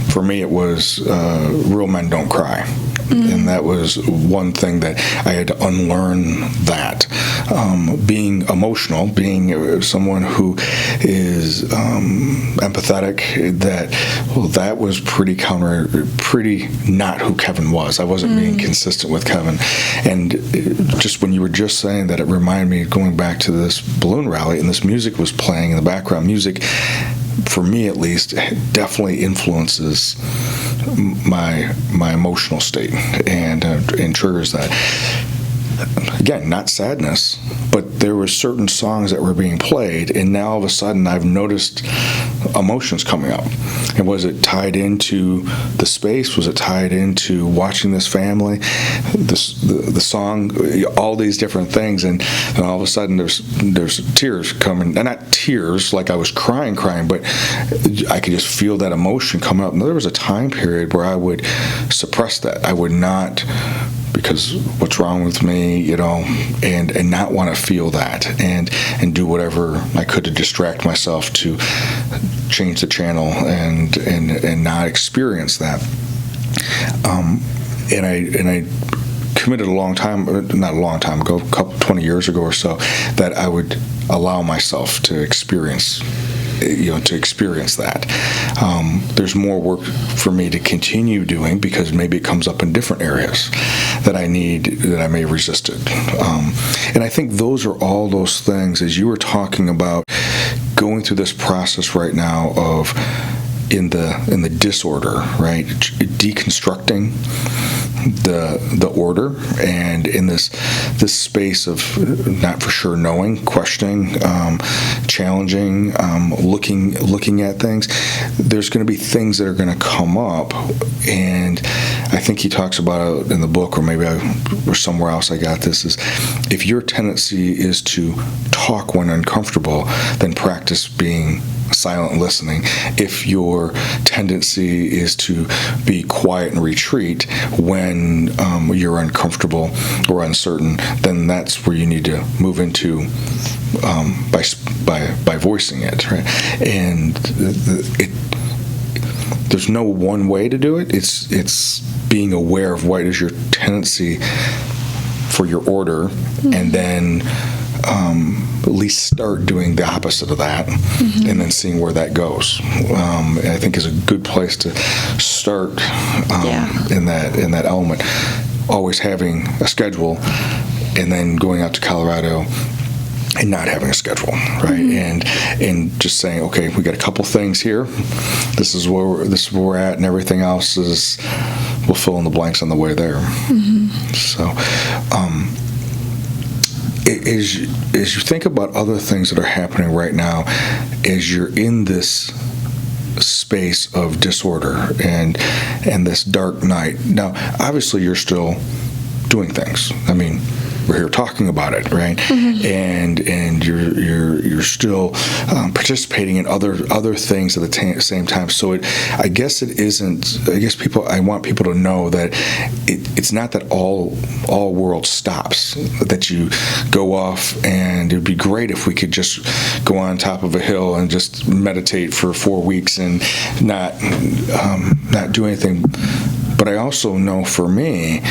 For me, it was real men don't cry. And that was one thing that I had to unlearn that. Being emotional, being someone who is empathetic, that was pretty not who Kevin was. I wasn't being consistent with Kevin. And just when you were just saying that, it reminded me going back to this balloon rally, and this music was playing in the background. Music, for me at least, definitely influences my emotional state and triggers that. Again, not sadness, but there were certain songs that were being played, and now all of a sudden I've noticed emotions coming up. And was it tied into the space? Was it tied into watching this family? The song, all these different things, and all of a sudden there's tears coming, and not tears like I was crying, but I could just feel that emotion coming up. And there was a time period where I would suppress that. I would not, because what's wrong with me, and not want to feel that, and do whatever I could to distract myself, to change the channel and not experience that. And I committed not a long time ago, 20 years ago or so, that I would allow myself to experience that. There's more work for me to continue doing, because maybe it comes up in different areas that I may have resisted. And I think those are all those things, as you were talking about going through this process right now of in the disorder, right? Deconstructing the order, and in this space of not for sure knowing, questioning, challenging, looking at things. There's going to be things that are going to come up, and I think he talks about it in the book, or maybe or somewhere else I got this, is if your tendency is to talk when uncomfortable, then practice being silent listening. If your tendency is to be quiet and retreat when you're uncomfortable or uncertain, then that's where you need to move into by voicing it, right? And there's no one way to do it. It's being aware of what is your tendency for your order, and then at least start doing the opposite of that, and then seeing where that goes. I think is a good place to start in that element. Always having a schedule, and then going out to Colorado and not having a schedule, right? And just saying, okay, we got a couple things here. This is where we're at, and everything else we'll fill in the blanks on the way there. So. As you think about other things that are happening right now, as you're in this space of disorder and this dark night, now obviously you're still doing things. I mean, we're here talking about it, right? And you're still participating in other things at the same time. So I guess it isn't. I want people to know that it's not that all world stops. That you go off, and it'd be great if we could just go on top of a hill and just meditate for 4 weeks and not do anything. But I also know for me,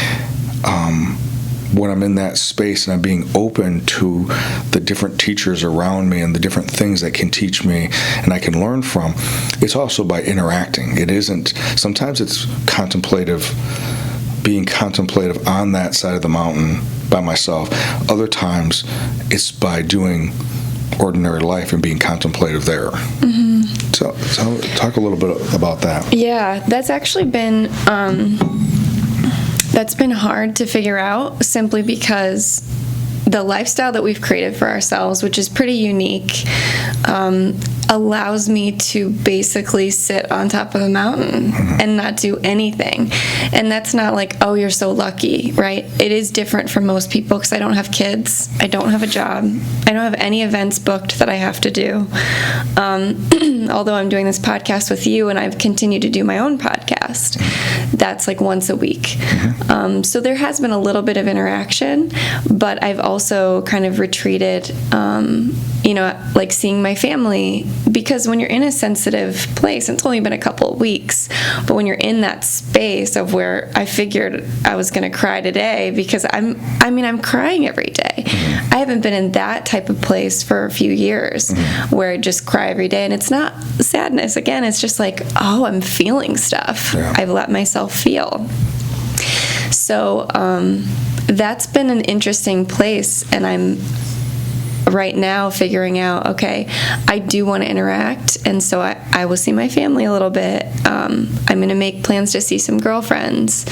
when I'm in that space and I'm being open to the different teachers around me and the different things that can teach me and I can learn from, it's also by interacting. It isn't, sometimes it's being contemplative on that side of the mountain by myself. Other times it's by doing ordinary life and being contemplative there. So talk a little bit about that. Yeah, that's actually been hard to figure out, simply because the lifestyle that we've created for ourselves, which is pretty unique, allows me to basically sit on top of a mountain and not do anything. And that's not like, oh, you're so lucky, right? It is different from most people because I don't have kids. I don't have a job. I don't have any events booked that I have to do. Although I'm doing this podcast with you, and I've continued to do my own podcast. That's like once a week. So there has been a little bit of interaction, but I've also kind of retreated, like seeing my family, because when you're in a sensitive place, it's only been a couple of weeks, but when you're in that space of where I figured I was going to cry today, because I'm crying every day. I haven't been in that type of place for a few years where I just cry every day, and it's not sadness. Again, it's just like, oh, I'm feeling stuff. Yeah. I've let myself feel. So that's been an interesting place, and I'm right now figuring out, okay, I do want to interact, and so I will see my family a little bit. I'm going to make plans to see some girlfriends,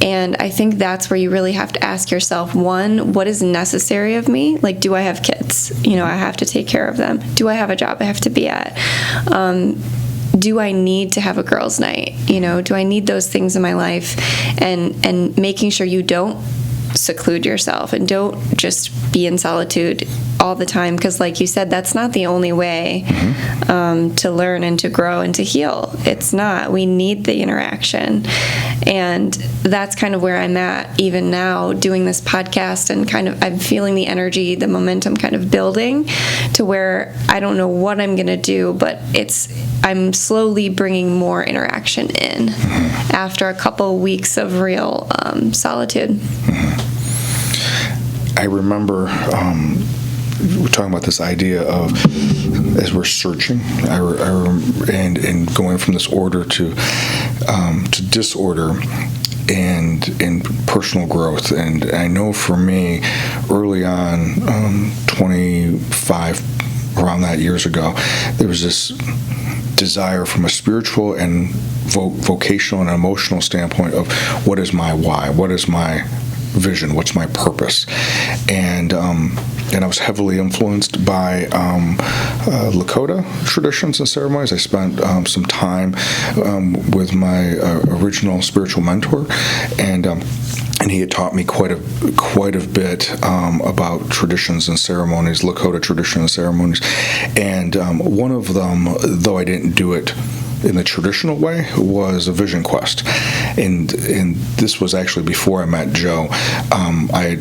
and I think that's where you really have to ask yourself, one, what is necessary of me? Like, do I have kids? I have to take care of them. Do I have a job I have to be at? Do I need to have a girls' night? Do I need those things in my life? And making sure you don't seclude yourself and don't just be in solitude all the time, because like you said, that's not the only way to learn and to grow and to heal. It's not. We need the interaction, and that's kind of where I'm at even now doing this podcast, and kind of I'm feeling the energy, the momentum kind of building to where I don't know what I'm going to do, but I'm slowly bringing more interaction in after a couple weeks of real solitude. I remember we're talking about this idea of, as we're searching, and going from this order to disorder and personal growth. And I know for me, early on, 25 around that years ago, there was this desire from a spiritual and vocational and emotional standpoint of what is my why, what is my vision, what's my purpose, and I was heavily influenced by Lakota traditions and ceremonies. I spent some time with my original spiritual mentor, and he had taught me quite a bit about traditions and ceremonies, Lakota traditions and ceremonies, and one of them, though I didn't do it in the traditional way, was a vision quest, and this was actually before I met Joe. I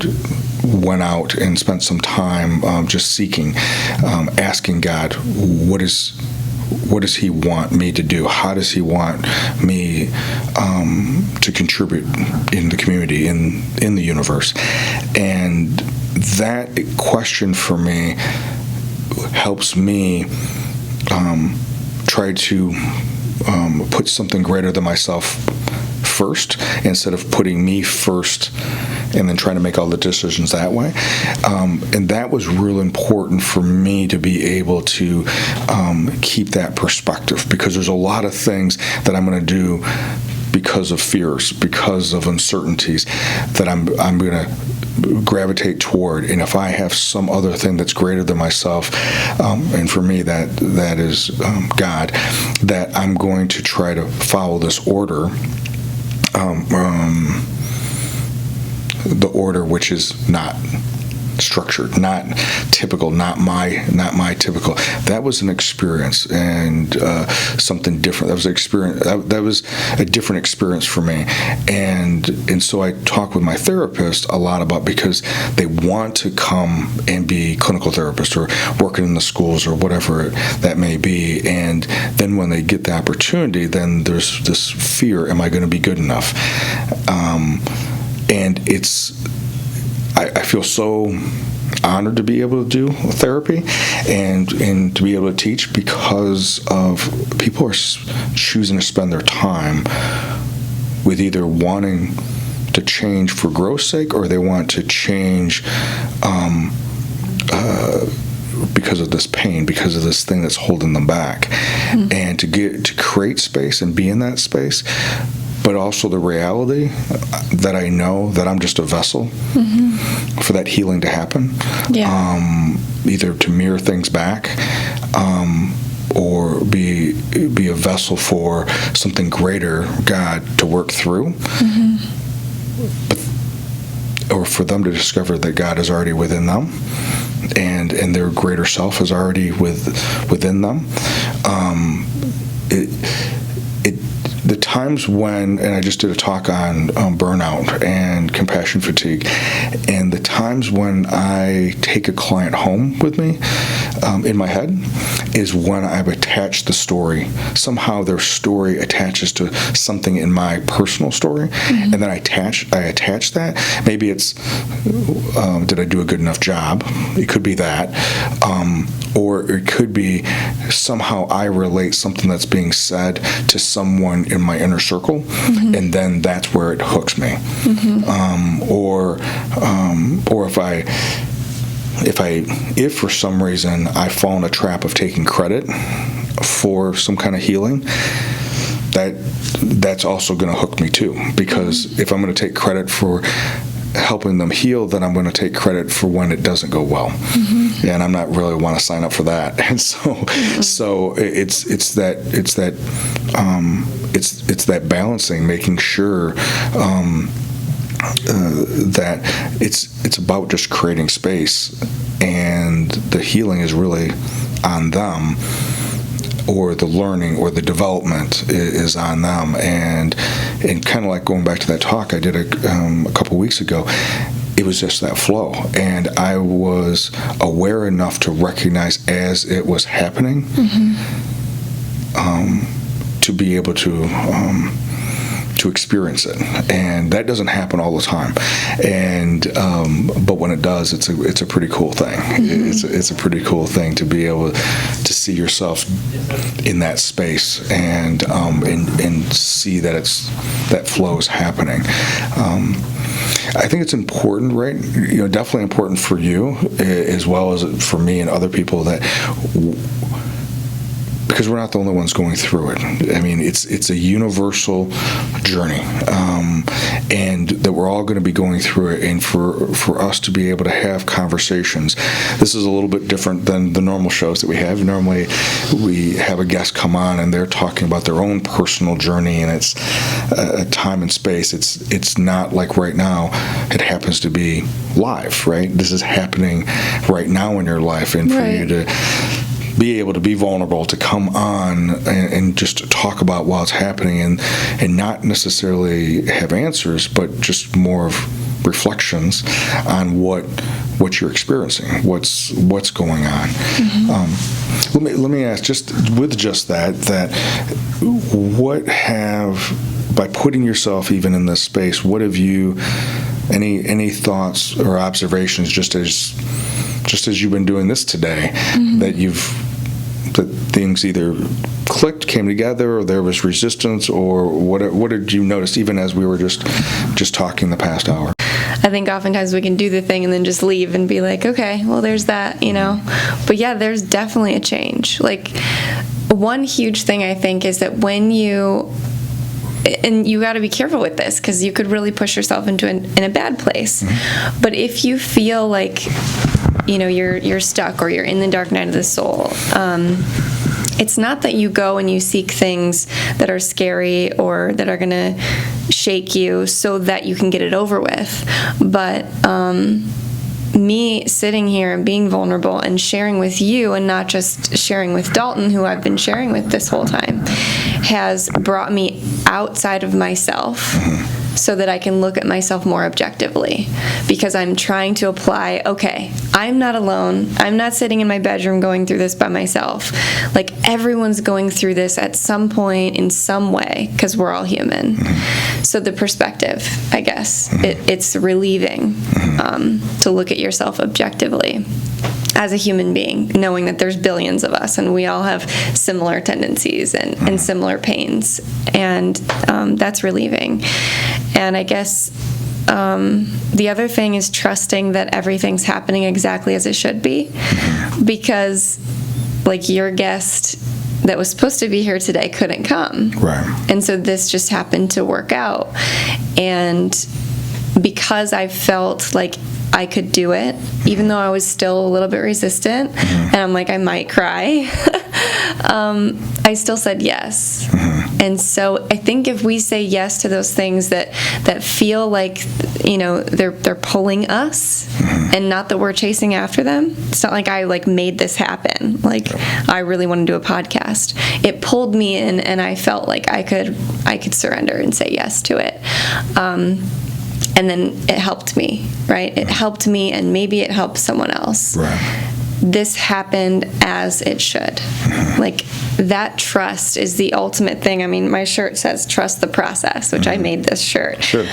went out and spent some time just seeking, asking God, what does He want me to do? How does He want me to contribute in the community, in the universe? And that question for me helps me try to put something greater than myself first, instead of putting me first and then trying to make all the decisions that way. And that was real important for me to be able to keep that perspective, because there's a lot of things that I'm going to do because of fears, because of uncertainties, that I'm going to gravitate toward. And if I have some other thing that's greater than myself, and for me that is God, that I'm going to try to follow this order. the order, which is not structured, not typical, not my typical. That was an experience and something different. That was an experience. That was a different experience for me, and so I talk with my therapist a lot about, because they want to come and be clinical therapists or working in the schools or whatever that may be, and then when they get the opportunity, then there's this fear: am I going to be good enough? And I feel so honored to be able to do therapy and to be able to teach, because of people are choosing to spend their time with either wanting to change for growth's sake, or they want to change because of this pain, because of this thing that's holding them back, and to create space and be in that space. But also the reality that I know that I'm just a vessel for that healing to happen, either to mirror things back, or be a vessel for something greater, God, to work through, or for them to discover that God is already within them, and their greater self is already within them. The times when, and I just did a talk on burnout and compassion fatigue, and the times when I take a client home with me in my head is when I've attached the story. Somehow their story attaches to something in my personal story, and then I attach that. Maybe it's, did I do a good enough job? It could be that. Or it could be somehow I relate something that's being said to someone in my inner circle, and then that's where it hooks me. Or if for some reason I fall in a trap of taking credit for some kind of healing, that's also going to hook me too. Because if I'm going to take credit for helping them heal, then I'm going to take credit for when it doesn't go well, and I'm not really want to sign up for that. And so it's that balancing, making sure that it's about just creating space, and the healing is really on them, or the learning or the development is on them. And kind of like going back to that talk I did a couple weeks ago, it was just that flow, and I was aware enough to recognize as it was happening, to be able to experience it. And that doesn't happen all the time, and but when it does, it's a pretty cool thing. It's a pretty cool thing to be able to see yourself in that space, and see that that flow is happening. I think it's important, right? Definitely important for you, as well as for me and other people, that because we're not the only ones going through it. I mean, it's a universal journey, and that we're all going to be going through it. And for us to be able to have conversations, this is a little bit different than the normal shows that we have. Normally, we have a guest come on and they're talking about their own personal journey, and it's a time and space. It's not like right now. It happens to be live, right? This is happening right now in your life, and for you to be able to be vulnerable, to come on and just talk about what's happening, and not necessarily have answers, but just more of reflections on what you're experiencing, what's going on. Let me ask, just with just that what by putting yourself even in this space, what have you, any thoughts or observations, just as you've been doing this today, that things either clicked, came together, or there was resistance, or what did you notice even as we were just talking the past hour? I think oftentimes we can do the thing and then just leave and be like, okay, well, there's that, But yeah, there's definitely a change. Like, one huge thing I think is that when and you got to be careful with this, because you could really push yourself into in a bad place. But if you feel like you're stuck, or you're in the dark night of the soul, it's not that you go and you seek things that are scary or that are going to shake you so that you can get it over with. But me sitting here and being vulnerable and sharing with you and not just sharing with Dalton, who I've been sharing with this whole time, has brought me outside of myself so that I can look at myself more objectively, because I'm trying to apply, okay, I'm not alone. I'm not sitting in my bedroom going through this by myself. Like, everyone's going through this at some point in some way, because we're all human. So the perspective, I guess, it's relieving to look at yourself objectively as a human being, knowing that there's billions of us and we all have similar tendencies and similar pains. And that's relieving. And I guess the other thing is trusting that everything's happening exactly as it should be, because like your guest that was supposed to be here today couldn't come. Right. And so this just happened to work out. And because I felt like I could do it, even though I was still a little bit resistant, and I'm like, I might cry, I still said yes. And so I think if we say yes to those things that feel like, you know, they're pulling us, and not that we're chasing after them. It's not like I like made this happen. Like, I really want to do a podcast. It pulled me in, and I felt like I could surrender and say yes to it. And then it helped me, right? It helped me, and maybe it helped someone else. Right. This happened as it should. Like, that trust is the ultimate thing. I mean, my shirt says trust the process, which I made this shirt. Sure.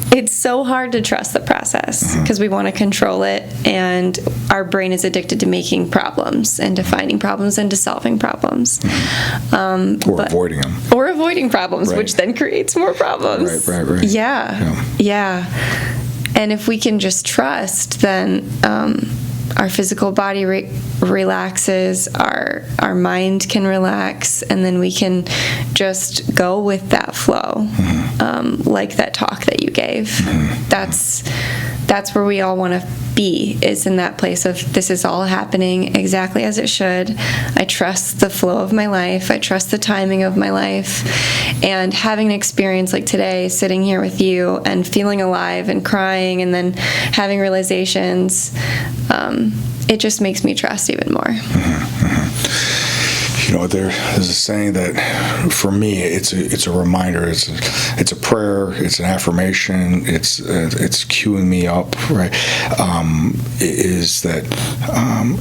It's so hard to trust the process because we want to control it, and our brain is addicted to making problems and to finding problems and to solving problems. Or avoiding them. Or avoiding problems, Right. which then creates more problems. Right. Yeah. And if we can just trust, then our physical body relaxes, our mind can relax, and then we can just go with that flow, like that talk that you gave. That's where we all want to be, is in that place of this is all happening exactly as it should. I trust the flow of my life. I trust the timing of my life. And having an experience like today, sitting here with you and feeling alive and crying and then having realizations, it just makes me trust even more. You know, there's a saying that for me, it's a reminder. It's a prayer. It's an affirmation. It's cueing me up. Right? Is that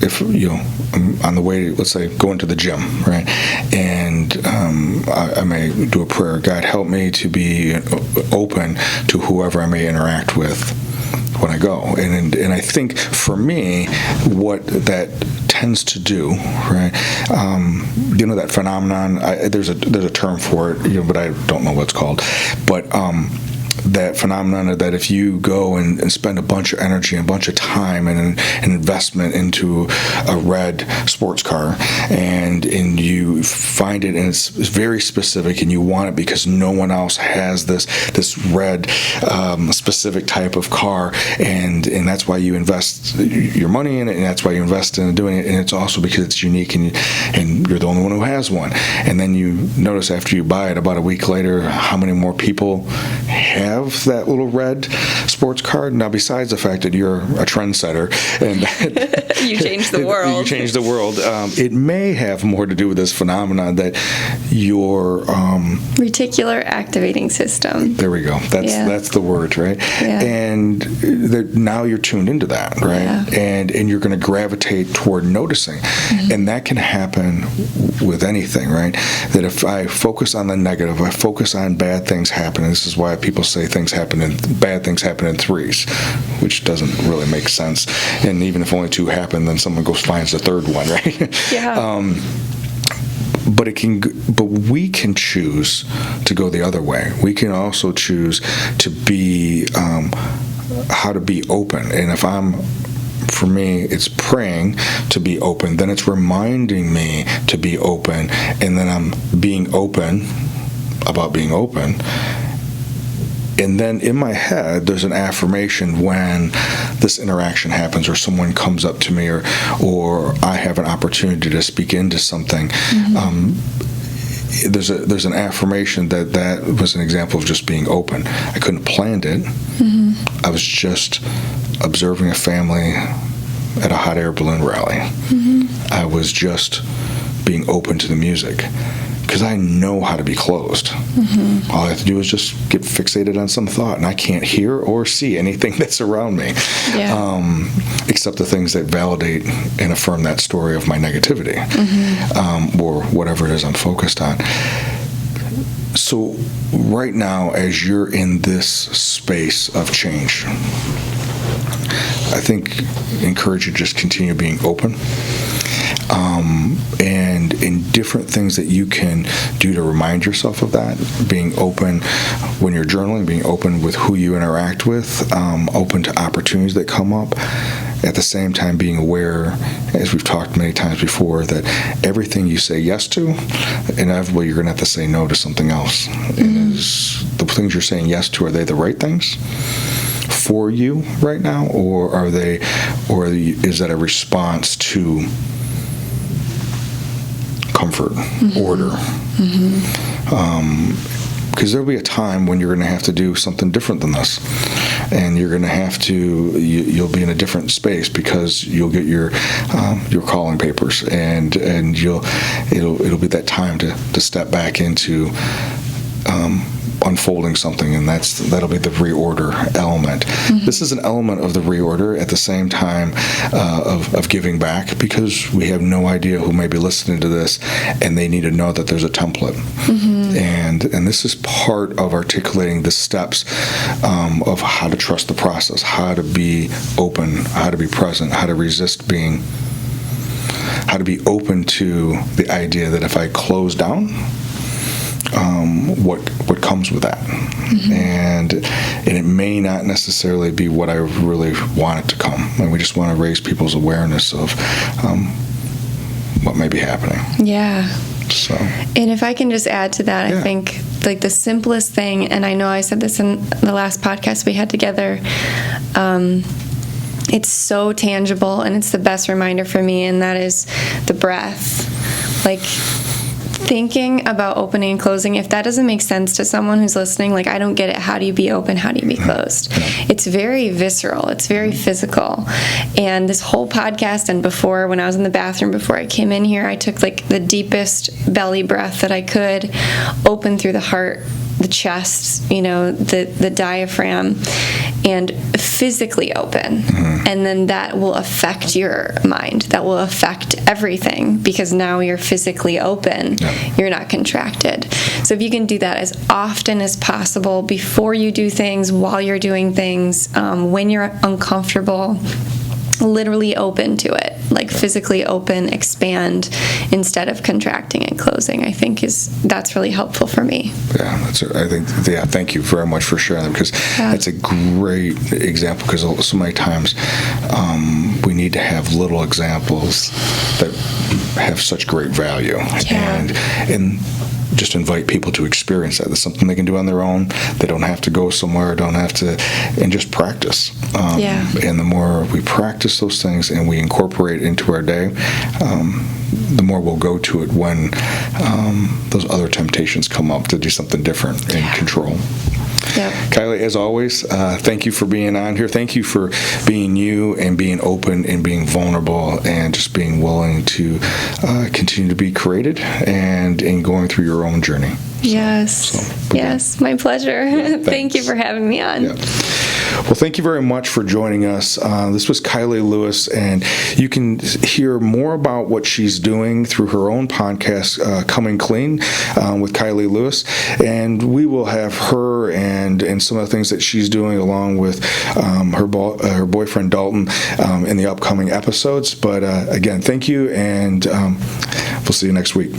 if you know, I'm on the way, let's say, going to the gym, right, and I may do a prayer. God, help me to be open to whoever I may interact with when I go. And I think for me, what that tends to do, right? You know, that phenomenon. There's a term for it, you know, but I don't know what it's called. But that phenomenon that if you go and spend a bunch of energy and a bunch of time and an investment into a red sports car, and you find it and it's very specific and you want it because no one else has this red specific type of car, and that's why you invest your money in it, and that's why you invest in doing it, and it's also because it's unique and you're the only one who has one. And then you notice after you buy it, about a week later, how many more people have that little red sports car. Now, besides the fact that you're a trendsetter and that You changed the world. You changed the world. It may have more to do with this phenomenon that your reticular activating system. There we go. That's the word, right? Yeah. And now you're tuned into that, right? Yeah. And you're going to gravitate toward noticing, and that can happen with anything, right? That if I focus on the negative, I focus on bad things happening. This is why people say bad things happen in threes, which doesn't really make sense. And even if only two happen, then someone goes finds the third one, right? Yeah. But we can choose to go the other way. We can also choose to be how to be open. And for me, it's praying to be open. Then it's reminding me to be open, and then I'm being open about being open. And then in my head, there's an affirmation when this interaction happens, or someone comes up to me, or I have an opportunity to speak into something. There's an affirmation that was an example of just being open. I couldn't have planned it. I was just observing a family at a hot air balloon rally. I was just being open to the music, because I know how to be closed. All I have to do is just get fixated on some thought, and I can't hear or see anything that's around me, except the things that validate and affirm that story of my negativity, or whatever it is I'm focused on. So right now, as you're in this space of change, I think encourage you to just continue being open. And in different things that you can do to remind yourself of that, being open when you're journaling, being open with who you interact with, open to opportunities that come up. At the same time, being aware, as we've talked many times before, that everything you say yes to, inevitably you're going to have to say no to something else. And is the things you're saying yes to, are they the right things for you right now, or is that a response to comfort, order? Because there'll be a time when you're going to have to do something different than this, and you're going to have to. You'll be in a different space, because you'll get your calling papers, and it'll be that time to step back into unfolding something, and that'll be the reorder element. This is an element of the reorder at the same time of giving back, because we have no idea who may be listening to this, and they need to know that there's a template. And this is part of articulating the steps of how to trust the process, how to be open, how to be present, how to resist how to be open to the idea that if I close down, what comes with that, and it may not necessarily be what I really want it to come. And we just want to raise people's awareness of what may be happening. Yeah. So. And if I can just add to that, I think like the simplest thing, and I know I said this in the last podcast we had together, it's so tangible, and it's the best reminder for me, and that is the breath. Like, thinking about opening and closing, if that doesn't make sense to someone who's listening, like, I don't get it. How do you be open? How do you be closed? It's very visceral. It's very physical. And this whole podcast, and before, when I was in the bathroom before I came in here, I took like the deepest belly breath that I could, open through the heart, the chest, the diaphragm, and physically open. And then that will affect your mind. That will affect everything, because now you're physically open. You're not contracted. So if you can do that as often as possible, before you do things, while you're doing things, when you're uncomfortable, literally open to it, like physically open, expand, instead of contracting and closing, I think that's really helpful for me. Thank you very much for sharing that, because that's a great example, because so many times we need to have little examples that have such great value, and just invite people to experience that. That's something they can do on their own. They don't have to go somewhere, and just practice. And the more we practice those things and we incorporate it into our day, the more we'll go to it when those other temptations come up to do something different and control. Kylie, as always, thank you for being on here. Thank you for being you, and being open, and being vulnerable, and just being willing to continue to be created and going through your own journey. Yes, my pleasure. Thank you for having me on. Well, thank you very much for joining us. This was Kylie Lewis, and you can hear more about what she's doing through her own podcast, Coming Clean, with Kylie Lewis. And we will have her and some of the things that she's doing, along with her boyfriend Dalton, in the upcoming episodes. But again, thank you, and we'll see you next week.